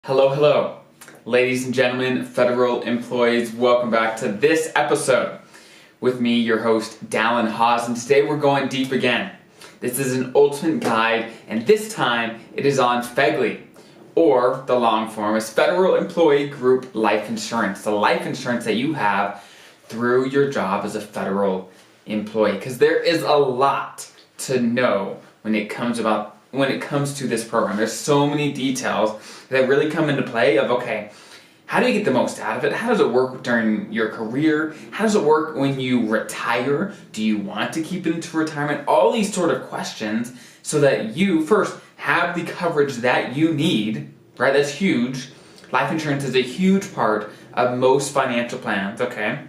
Hello, hello. Ladies and gentlemen, federal employees, welcome back to this episode. With me, your host, Dallen Haws, and today we're going deep again. This is an ultimate guide, and this time it is on FEGLI, or the long form is Federal Employee Group Life Insurance, the life insurance that you have through your job as a federal employee, because there is a lot to know when it comes to this program. There's so many details that really come into play of, okay, how do you get the most out of it? How does it work during your career? How does it work when you retire? Do you want to keep it into retirement? All these sort of questions so that you first have the coverage that you need, right? That's huge. Life insurance is a huge part of most financial plans, okay?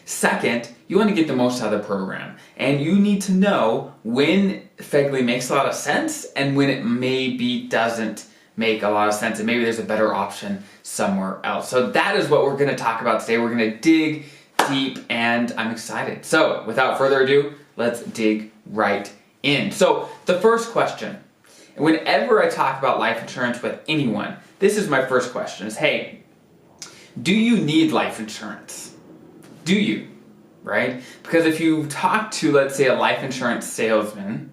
Second, you want to get the most out of the program, and you need to know when FEGLI makes a lot of sense and when it maybe doesn't make a lot of sense, and maybe there's a better option somewhere else. So that is what we're going to talk about today. We're going to dig deep, and I'm excited. So without further ado, let's dig right in. So the first question, whenever I talk about life insurance with anyone, this is my first question, is, hey, do you need life insurance? Do you? Right? Because if you talk to, let's say, a life insurance salesman,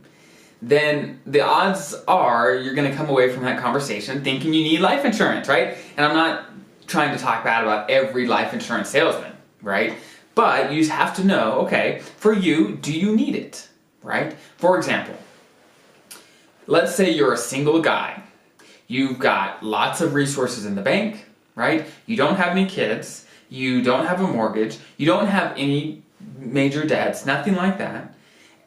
then the odds are you're going to come away from that conversation thinking you need life insurance, right? And I'm not trying to talk bad about every life insurance salesman, right? But you just have to know, okay, for you, do you need it, right? For example, let's say you're a single guy. You've got lots of resources in the bank, right? You don't have any kids. You don't have a mortgage. You don't have any major debts, nothing like that.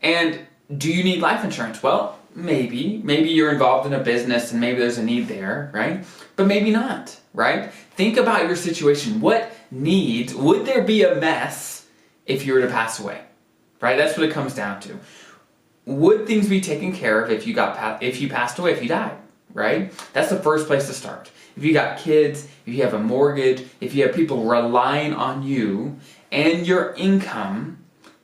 And do you need life insurance? Well, maybe. Maybe you're involved in a business and maybe there's a need there, right? But maybe not, right? Think about your situation. What needs, would there be a mess if you were to pass away, right? That's what it comes down to. Would things be taken care of if you passed away, if you died, right? That's the first place to start. If you got kids, if you have a mortgage, if you have people relying on you and your income,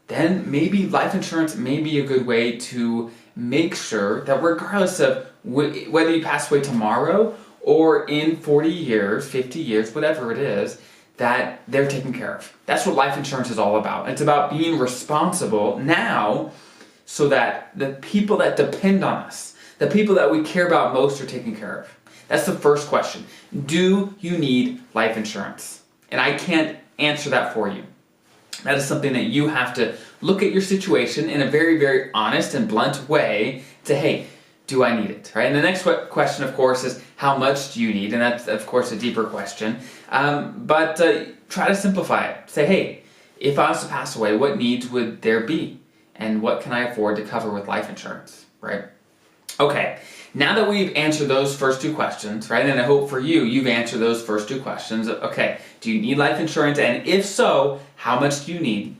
then maybe life insurance may be a good way to make sure that regardless of whether you pass away tomorrow or in 40 years, 50 years, whatever it is, that they're taken care of. That's what life insurance is all about. It's about being responsible now so that the people that depend on us, the people that we care about most, are taken care of. That's the first question. Do you need life insurance? And I can't answer that for you. That is something that you have to look at your situation in a very, very honest and blunt way to, hey, do I need it, right? And the next question, of course, is how much do you need? And that's, of course, a deeper question. But try to simplify it. Say, hey, if I was to pass away, what needs would there be? And what can I afford to cover with life insurance, right? Okay, now that we've answered those first two questions, right, and I hope for you, you've answered those first two questions. Okay, do you need life insurance? And if so, how much do you need?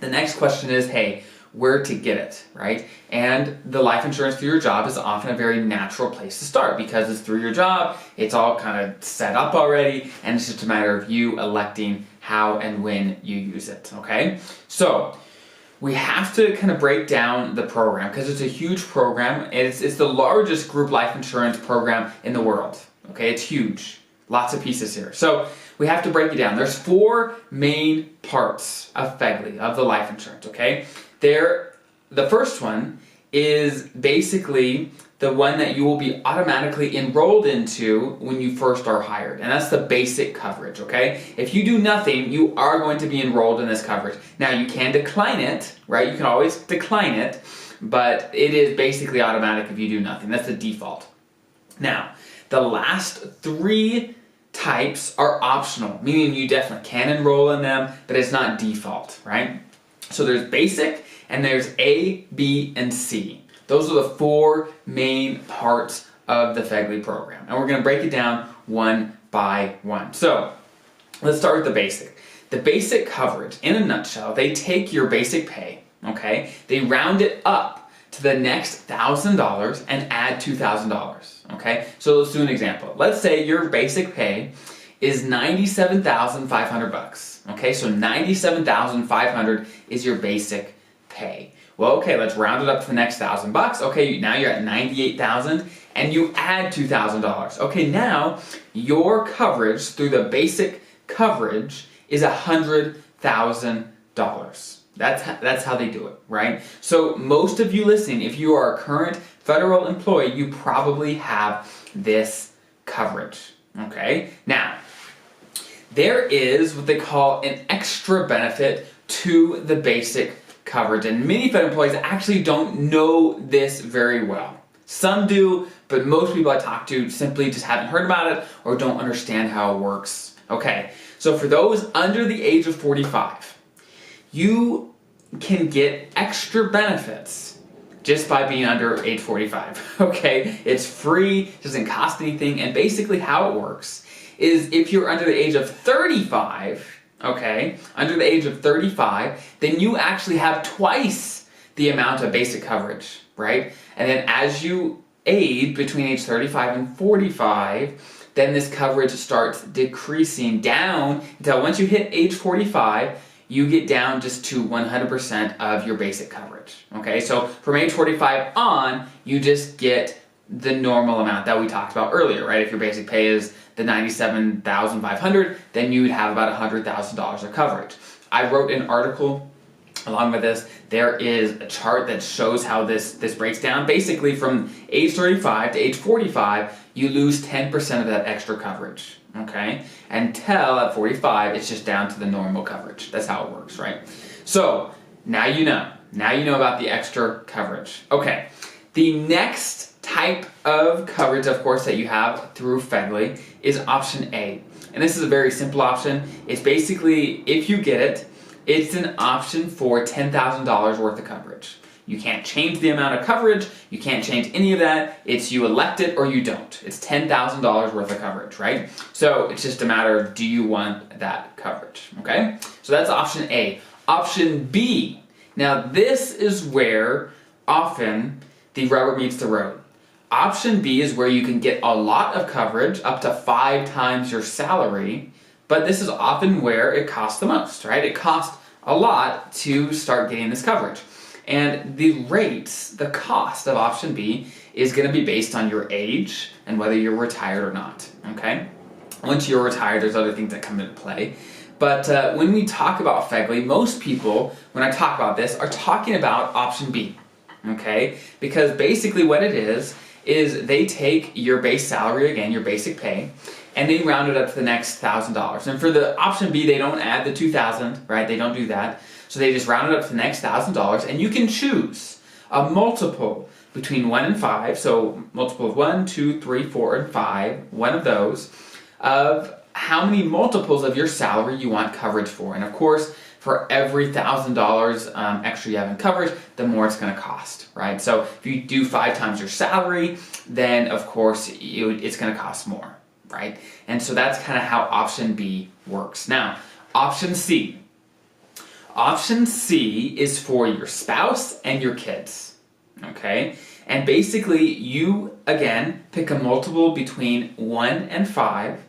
The next question is, hey, where to get it, right? And the life insurance through your job is often a very natural place to start because it's through your job, it's all kind of set up already, and it's just a matter of you electing how and when you use it, okay? So we have to kind of break down the program because it's a huge program. It's the largest group life insurance program in the world. Okay, it's huge. Lots of pieces here. So we have to break it down. There's four main parts of FEGLI, of the life insurance, okay? The first one is basically the one that you will be automatically enrolled into when you first are hired. And that's the basic coverage, okay? If you do nothing, you are going to be enrolled in this coverage. Now, you can decline it, right? You can always decline it, but it is basically automatic if you do nothing. That's the default. Now, the last three types are optional, meaning you definitely can enroll in them, but it's not default, right? So there's basic, and there's A, B, and C. Those are the four main parts of the FEGLI program. And we're going to break it down one by one. So let's start with the basic. The basic coverage, in a nutshell, they take your basic pay, okay? They round it up to the next $1,000 and add $2,000, okay? So let's do an example. Let's say your basic pay is $97,500, okay? So $97,500 is your basic pay. Well, okay, let's round it up to the next $1,000. Okay, now you're at $98,000 and you add $2,000. Okay, now your coverage through the basic coverage is $100,000. That's how they do it, right? So most of you listening, if you are a current federal employee, you probably have this coverage, okay? Now, there is what they call an extra benefit to the basic coverage, and many federal employees actually don't know this very well. Some do, but most people I talk to simply just haven't heard about it or don't understand how it works. Okay, so for those under the age of 45, you can get extra benefits just by being under age 45, okay? It's free, doesn't cost anything, and basically how it works is if you're under the age of 35, okay, under the age of 35, then you actually have twice the amount of basic coverage, right? And then as you age between age 35 and 45, then this coverage starts decreasing down until once you hit age 45, you get down just to 100% of your basic coverage, okay? So from age 45 on, you just get the normal amount that we talked about earlier, right? If your basic pay is the $97,500, then you would have about $100,000 of coverage. I wrote an article along with this. There is a chart that shows how this breaks down. Basically, from age 35 to age 45, you lose 10% of that extra coverage, okay? Until at 45, it's just down to the normal coverage. That's how it works, right? So, now you know. Now you know about the extra coverage. Okay, the next type of coverage, of course, that you have through FEGLI is option A. And this is a very simple option. It's basically, if you get it, it's an option for $10,000 worth of coverage. You can't change the amount of coverage, you can't change any of that, it's you elect it or you don't. It's $10,000 worth of coverage, right? So it's just a matter of, do you want that coverage, okay? So that's option A. Option B, now this is where often the rubber meets the road. Option B is where you can get a lot of coverage, up to 5 times your salary, but this is often where it costs the most, right? It costs a lot to start getting this coverage. And the rates, the cost of option B is going to be based on your age and whether you're retired or not, okay? Once you're retired, there's other things that come into play. But when we talk about FEGLI, most people, when I talk about this, are talking about option B, okay? Because basically what it is they take your base salary, again, your basic pay, and they round it up to the next $1,000. And for the option B, they don't add the $2,000, right? They don't do that. So they just round it up to the next $1,000, and you can choose a multiple between 1 and 5, so multiple of 1, 2, 3, 4, and 5, one of those, of how many multiples of your salary you want coverage for. And of course, for every $1,000 extra you have in coverage, the more it's going to cost, right? So if you do 5 times your salary, then of course it's going to cost more, right? And so that's kind of how option B works. Now, option C. Option C is for your spouse and your kids, okay? And basically you, again, pick a multiple between 1 and 5,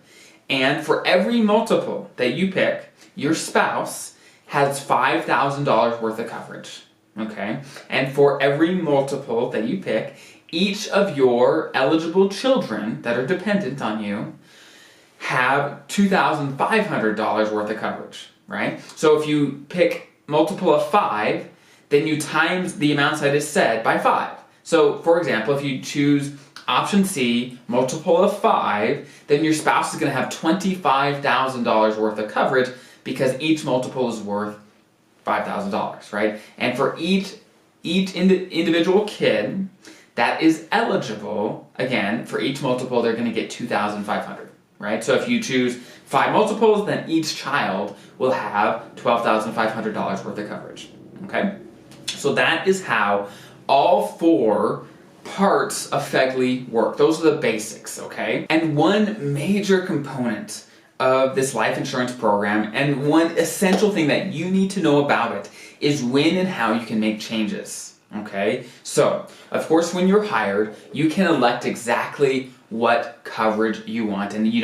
and for every multiple that you pick, your spouse has $5,000 worth of coverage, okay? And for every multiple that you pick, each of your eligible children that are dependent on you have $2,500 worth of coverage, right? So if you pick multiple of 5, then you times the amounts I just said by 5. So for example, if you choose option C, multiple of 5, then your spouse is going to have $25,000 worth of coverage because each multiple is worth $5,000, right? And for each individual kid that is eligible, again, for each multiple, they're going to get $2,500, right? So if you choose 5 multiples, then each child will have $12,500 worth of coverage, okay? So that is how all 4 parts of FEGLI work. Those are the basics, okay? And one major component of this life insurance program, and one essential thing that you need to know about it, is when and how you can make changes, okay? So, of course, when you're hired, you can elect exactly what coverage you want, and you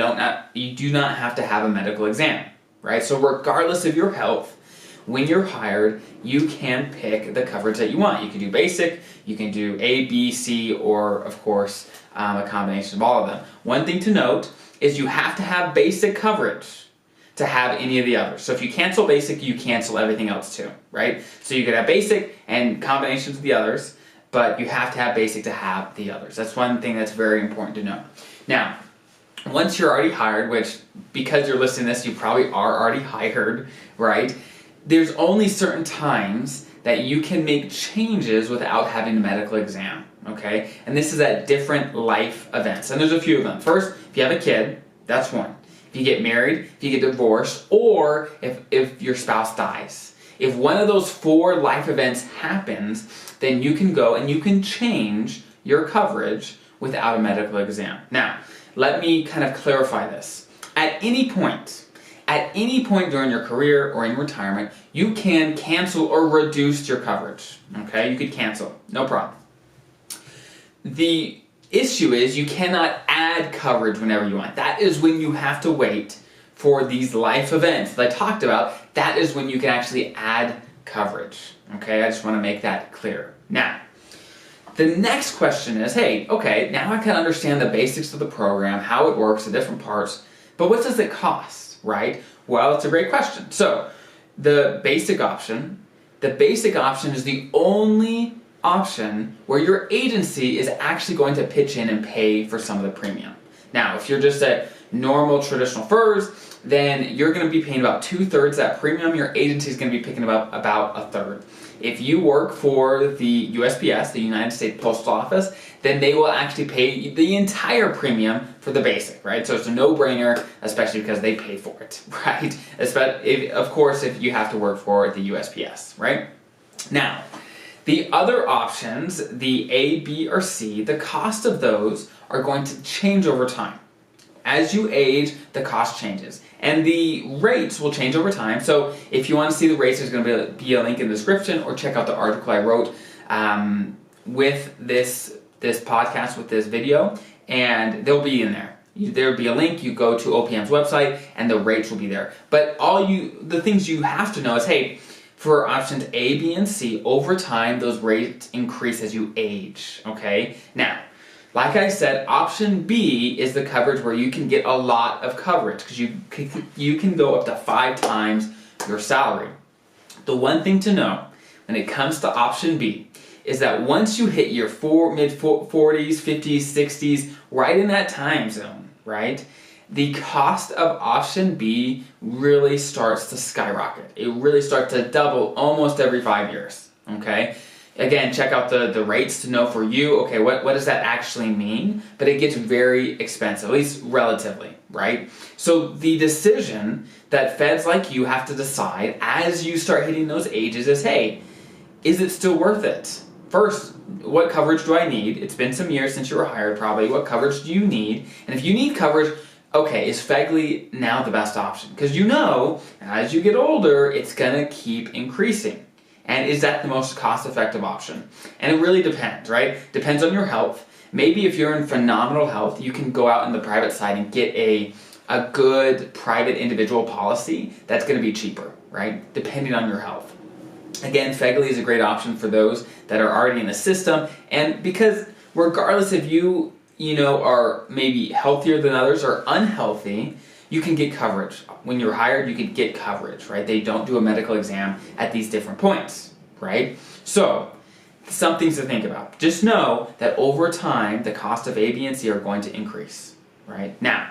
do not have to have a medical exam, right? So regardless of your health, when you're hired, you can pick the coverage that you want. You can do basic, you can do A, B, C, or of course, a combination of all of them. One thing to note is you have to have basic coverage to have any of the others. So if you cancel basic, you cancel everything else too, right? So you could have basic and combinations of the others, but you have to have basic to have the others. That's one thing that's very important to know. Now, once you're already hired, which because you're listening to this, you probably are already hired, right? There's only certain times that you can make changes without having a medical exam, okay? And this is at different life events, and there's a few of them. First, if you have a kid, that's one. If you get married, if you get divorced, or if your spouse dies. If one of those 4 life events happens, then you can go and you can change your coverage without a medical exam. Now, let me kind of clarify this. At any point during your career or in retirement, you can cancel or reduce your coverage, okay? You could cancel, no problem. The issue is you cannot add coverage whenever you want. That is when you have to wait for these life events that I talked about. That is when you can actually add coverage, okay? I just want to make that clear. Now, the next question is, hey, okay, now I can understand the basics of the program, how it works, the different parts, but what does it cost, right? Well, it's a great question. So, the basic option is the only option where your agency is actually going to pitch in and pay for some of the premium. Now, if you're just at normal traditional FERS, then you're going to be paying about 2/3 that premium. Your agency is going to be picking up about 1/3. If you work for the USPS, the United States Postal Office, then they will actually pay the entire premium for the basic, right? So it's a no-brainer, especially because they pay for it, right? Of course, if you have to work for the USPS, right? Now, the other options, the A, B, or C, the cost of those are going to change over time. As you age, the cost changes. And the rates will change over time. So if you want to see the rates, there's going to be a link in the description, or check out the article I wrote with this podcast, with this video, and they'll be in there. There'll be a link. You go to OPM's website, and the rates will be there. But the things you have to know is, hey, for options A, B, and C, over time, those rates increase as you age, okay? Now, like I said, option B is the coverage where you can get a lot of coverage, because you can go up to 5 times your salary. The one thing to know when it comes to option B is that once you hit your mid-40s, 50s, 60s, right in that time zone, right, the cost of option B really starts to skyrocket. It really starts to double almost every 5 years, okay? Again, check out the rates to know for you, okay, what does that actually mean? But it gets very expensive, at least relatively, right? So the decision that feds like you have to decide as you start hitting those ages is, hey, is it still worth it? First, what coverage do I need? It's been some years since you were hired probably. What coverage do you need? And if you need coverage, okay, is FEGLI now the best option? Because you know, as you get older, it's gonna keep increasing. And is that the most cost-effective option? And it really depends, right? Depends on your health. Maybe if you're in phenomenal health, you can go out in the private side and get a good private individual policy that's going to be cheaper, right? Depending on your health. Again, FEGLI is a great option for those that are already in the system. And because regardless if you are maybe healthier than others or unhealthy, you can get coverage. When you're hired, you can get coverage, right? They don't do a medical exam at these different points, right? So, some things to think about. Just know that over time, the cost of A, B, and C are going to increase, right? Now,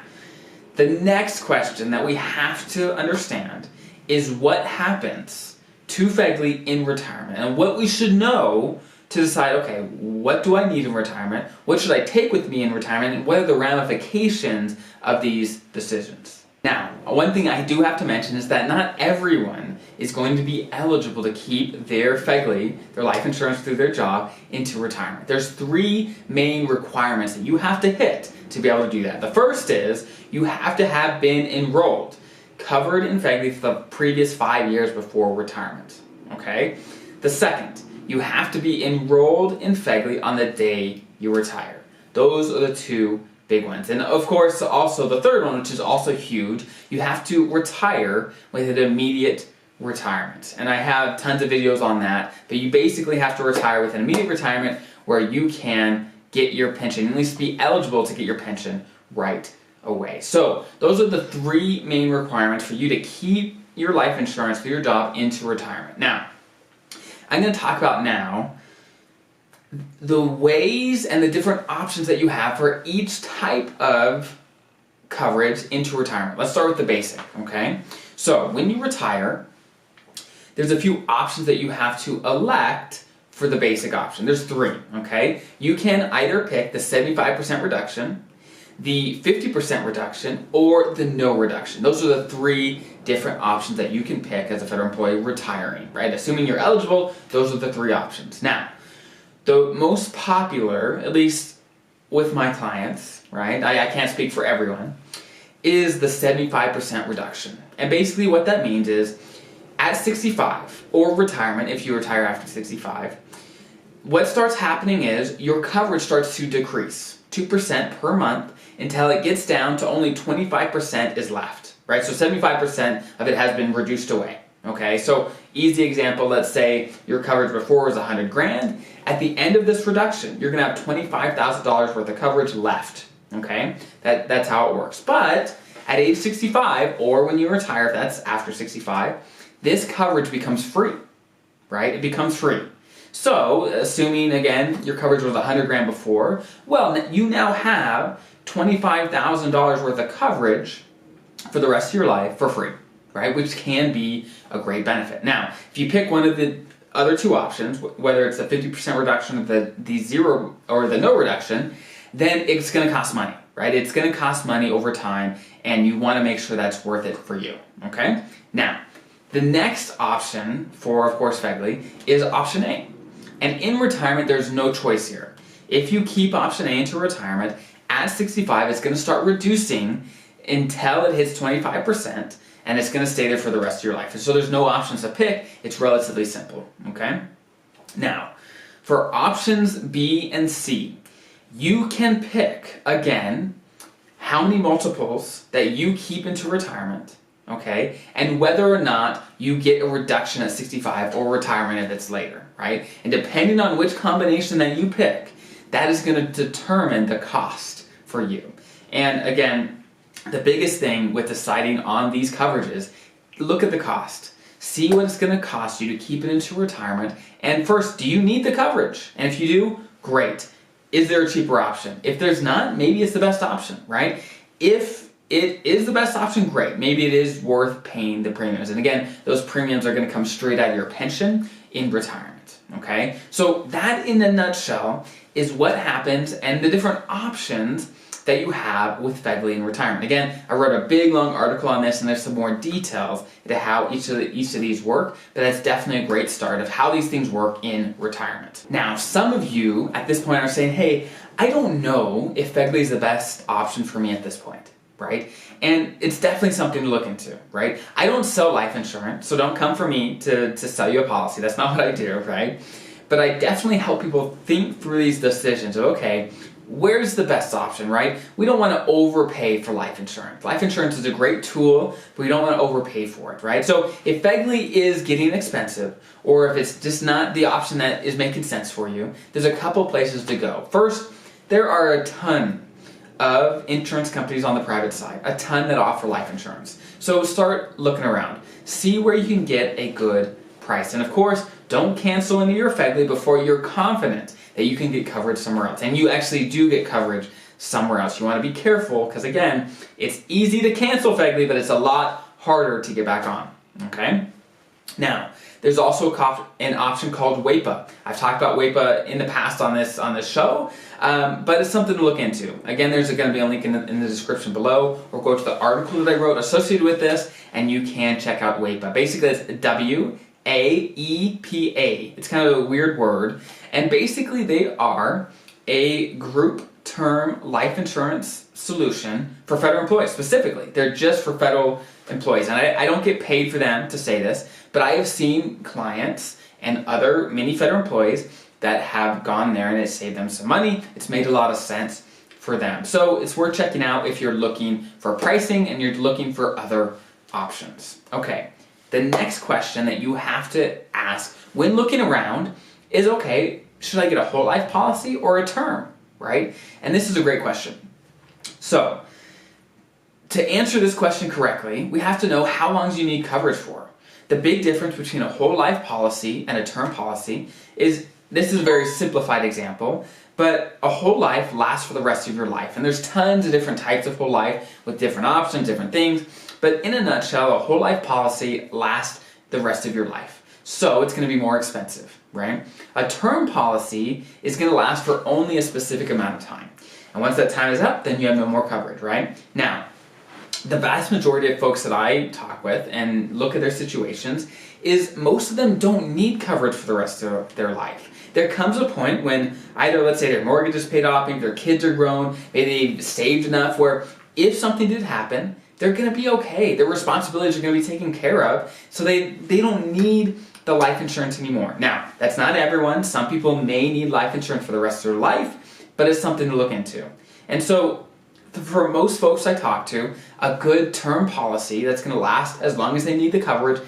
the next question that we have to understand is what happens to FEGLI in retirement, and what we should know to decide, okay, what do I need in retirement? What should I take with me in retirement? And what are the ramifications of these decisions? Now, one thing I do have to mention is that not everyone is going to be eligible to keep their FEGLI, their life insurance through their job, into retirement. There's 3 main requirements that you have to hit to be able to do that. The first is you have to have been enrolled, covered in FEGLI for the previous 5 years before retirement, okay? The second, you have to be enrolled in FEGLI on the day you retire. Those are the 2 big ones. And of course, also the third one, which is also huge, you have to retire with an immediate retirement. And I have tons of videos on that, but you basically have to retire with an immediate retirement where you can get your pension, at least be eligible to get your pension right away. So those are the three main requirements for you to keep your life insurance for your job into retirement. Now, I'm going to talk about now the ways and the different options that you have for each type of coverage into retirement. Let's start with the basic, okay? So when you retire, there's a few options that you have to elect for the basic option. There's three, okay? You can either pick the 75% reduction, the 50% reduction, or the no reduction. Those are the three different options that you can pick as a federal employee retiring, right? Assuming you're eligible, those are the three options. Now, the most popular, at least with my clients, right? I can't speak for everyone, is the 75% reduction. And basically what that means is at 65, or retirement if you retire after 65, what starts happening is your coverage starts to decrease 2% per month until it gets down to only 25% is left, right? So 75% of it has been reduced away, okay? So easy example, let's say your coverage before was 100 grand. At the end of this reduction, you're gonna have $25,000 worth of coverage left, okay? That's how it works. But at age 65, or when you retire, if that's after 65, this coverage becomes free, right? It becomes free. So, assuming, again, your coverage was 100 grand before, well, you now have $25,000 worth of coverage for the rest of your life for free, right? Which can be a great benefit. Now, if you pick one of the other two options, whether it's a 50% reduction of the zero or the no reduction, then it's going to cost money, right? It's going to cost money over time, and you want to make sure that's worth it for you, okay? Now, the next option for, of course, FEGLI is option A. And in retirement, there's no choice here. If you keep option A into retirement, at 65, it's going to start reducing until it hits 25%, and it's going to stay there for the rest of your life. And so there's no options to pick. It's relatively simple, okay? Now, for options B and C, you can pick, again, how many multiples that you keep into retirement, okay, and whether or not you get a reduction at 65 or retirement if it's later, right? And depending on which combination that you pick, that is going to determine the cost for you. And again, the biggest thing with deciding on these coverages, look at the cost. See what it's going to cost you to keep it into retirement. And first, do you need the coverage? And if you do, great. Is there a cheaper option? If there's not, maybe it's the best option, right? If it is the best option, great. Maybe it is worth paying the premiums. And again, those premiums are going to come straight out of your pension in retirement, okay? So that, in a nutshell, is what happens and the different options that you have with FEGLI in retirement. Again, I wrote a big, long article on this, and there's some more details into how each of these work, but that's definitely a great start of how these things work in retirement. Now, some of you at this point are saying, hey, I don't know if FEGLI is the best option for me at this point, right? And it's definitely something to look into, right? I don't sell life insurance, so don't come for me to sell you a policy. That's not what I do, right? But I definitely help people think through these decisions of, okay, where's the best option, right? We don't want to overpay for life insurance. Life insurance is a great tool, but we don't want to overpay for it, right? So if FEGLI is getting expensive, or if it's just not the option that is making sense for you, there's a couple places to go. First, there are a ton of insurance companies on the private side, a ton that offer life insurance. So start looking around. See where you can get a good price. And of course, don't cancel into your FEGLI before you're confident that you can get coverage somewhere else. And you actually do get coverage somewhere else. You want to be careful because, again, it's easy to cancel FEGLI, but it's a lot harder to get back on, okay? Now, there's also an option called WAPA. I've talked about WAPA in the past on this show, but it's something to look into. Again, there's going to be a link in the description below, or go to the article that I wrote associated with this, and you can check out WAPA. Basically, it's WAEPA. It's kind of a weird word, and basically they are a group term life insurance solution for federal employees specifically. They're just for federal employees, and I don't get paid for them to say this, but I have seen clients and other many federal employees that have gone there and it saved them some money. It's made a lot of sense for them. So it's worth checking out if you're looking for pricing and you're looking for other options. Okay, the next question that you have to ask when looking around is, okay, should I get a whole life policy or a term, right? And this is a great question. So, to answer this question correctly, we have to know how long do you need coverage for. The big difference between a whole life policy and a term policy is, this is a very simplified example, but a whole life lasts for the rest of your life. And there's tons of different types of whole life with different options, different things. But in a nutshell, a whole life policy lasts the rest of your life. So it's going to be more expensive, right? A term policy is going to last for only a specific amount of time. And once that time is up, then you have no more coverage, right? Now, the vast majority of folks that I talk with and look at their situations is most of them don't need coverage for the rest of their life. There comes a point when either, let's say, their mortgage is paid off, maybe their kids are grown, maybe they've saved enough where if something did happen, they're going to be okay. Their responsibilities are going to be taken care of, so they don't need the life insurance anymore. Now, that's not everyone. Some people may need life insurance for the rest of their life, but it's something to look into. And so, for most folks I talk to, a good term policy that's going to last as long as they need the coverage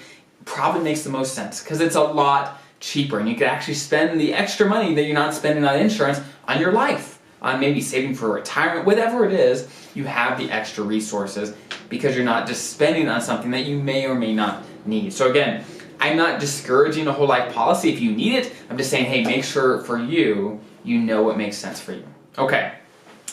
probably makes the most sense because it's a lot cheaper and you can actually spend the extra money that you're not spending on insurance on your life, on maybe saving for retirement, whatever it is, you have the extra resources because you're not just spending on something that you may or may not need. So again, I'm not discouraging a whole life policy if you need it. I'm just saying, hey, make sure for you know what makes sense for you. Okay,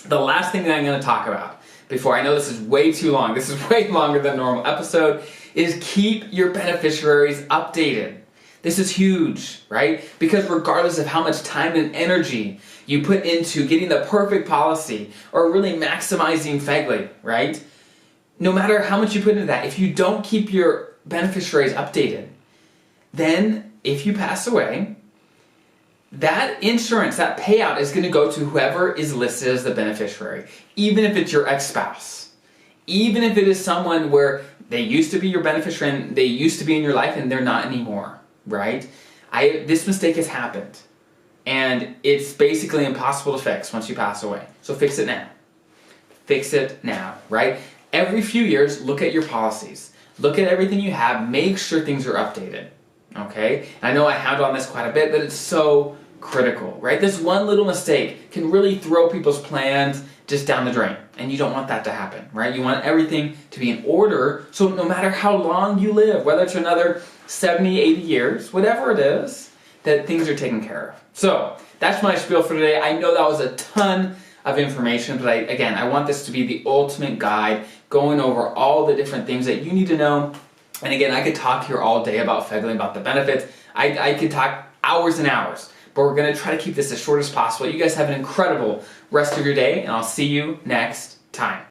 the last thing that I'm going to talk about before, I know this is way too long, this is way longer than a normal episode, is keep your beneficiaries updated. This is huge, right? Because regardless of how much time and energy you put into getting the perfect policy or really maximizing FEGLI, right? No matter how much you put into that, if you don't keep your beneficiaries updated, then if you pass away, that insurance, that payout is going to go to whoever is listed as the beneficiary, even if it's your ex-spouse. Even if it is someone where they used to be your beneficiary and they used to be in your life and they're not anymore, right? This mistake has happened and it's basically impossible to fix once you pass away. So fix it now. Fix it now, right? Every few years, look at your policies. Look at everything you have. Make sure things are updated, okay? And I know I hound on this quite a bit, but it's so critical, right? This one little mistake can really throw people's plans just down the drain, and you don't want that to happen, right? You want everything to be in order, so no matter how long you live, whether it's another 70, 80 years, whatever it is, that things are taken care of. So, that's my spiel for today. I know that was a ton of information, but I want this to be the ultimate guide, going over all the different things that you need to know. And again, I could talk here all day about FEGLI, about the benefits. I could talk hours and hours, but we're going to try to keep this as short as possible. You guys have an incredible rest of your day, and I'll see you next time.